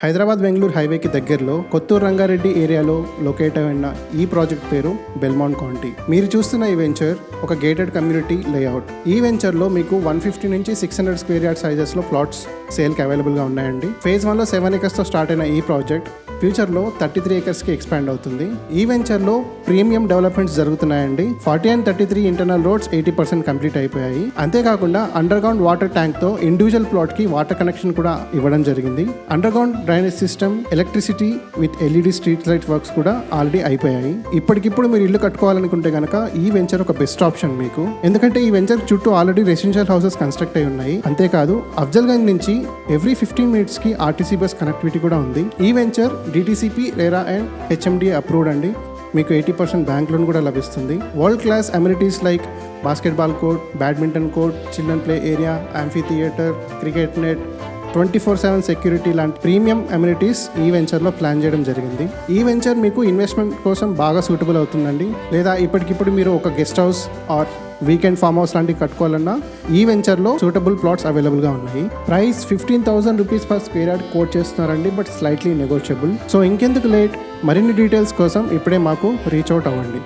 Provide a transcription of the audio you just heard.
హైదరాబాద్ బెంగళూరు హైవేకి దగ్గరలో కొత్తూరు రంగారెడ్డి ఏరియాలో లొకేట్ అయిన ఈ ప్రాజెక్ట్ పేరు బెల్మౌంట్ కౌంటీ. మీరు చూస్తున్న ఈ వెంచర్ ఒక గేటెడ్ కమ్యూనిటీ లేఅవుట్. ఈ వెంచర్లో మీకు 150 నుంచి 600 స్క్వేర్ యార్డ్ సైజెస్లో ప్లాట్స్ సేల్కి అవైలబుల్గా ఉన్నాయండి. ఫేజ్ 1లో 7 acres స్టార్ట్ అయిన ఈ ప్రాజెక్ట్ ఫ్యూచర్లో 33 acresకి ఎక్స్పాండ్ అవుతుంది. ఈ వెంచర్లో ప్రీమియం డెవలప్మెంట్స్ జరుగుతున్నాయండి. 40 and 33 ఇంటర్నల్ రోడ్స్ 80% కంప్లీట్ అయిపోయాయి. అంతేకాకుండా అండర్ గ్రౌండ్ వాటర్ ట్యాంక్తో ఇండివిజువల్ ప్లాట్కి వాటర్ కనెక్షన్ కూడా ఇవ్వడం జరిగింది. Underground drainage system, electricity with LED street light works కూడా ఆల్రెడీ అయిపోయాయి. ఇప్పటికిప్పుడు మీరు ఇల్లు కట్టుకోవాలనుకుంటే కనుక ఈ వెంచర్ ఒక బెస్ట్ ఆప్షన్ మీకు. ఎందుకంటే ఈ వెంచర్ చుట్టూ ఆల్రెడీ రెసిడెన్షియల్ హౌసెస్ కన్స్ట్రక్ట్ అయి ఉన్నాయి. అంతేకాదు అఫ్జల్గంజ్ నుంచి ఎవ్రీ 15 minutes కి RTC బస్ కనెక్టివిటీ కూడా ఉంది. ఈ venture DTCP, RERA and HMDA approved అండి. మీకు 80% బ్యాంక్ లోన్ కూడా లభిస్తుంది. World class amenities like basketball court, badminton court, children play area, amphi theatre, cricket net, 24/7 security లాంటి ప్రీమియం అమ్యూనిటీస్ ఈ వెంచర్లో ప్లాన్ చేయడం జరిగింది. ఈ వెంచర్ మీకు ఇన్వెస్ట్మెంట్ కోసం బాగా సూటబుల్ అవుతుందండి. లేదా ఇప్పటికిప్పుడు మీరు ఒక guest house or weekend farm house లాంటివి కట్టుకోవాలన్నా ఈ వెంచర్లో సూటబుల్ ప్లాట్స్ అవైలబుల్గా ఉన్నాయి. Price 15,000 rupees per square yard quote చేస్తున్నారండి, బట్ స్లైట్లీ నెగోషియబుల్. సో ఇంకెందుకు లేట్, మరిన్ని డీటెయిల్స్ కోసం ఇప్పుడే మాకు రీచ్ అవుట్ అవ్వండి.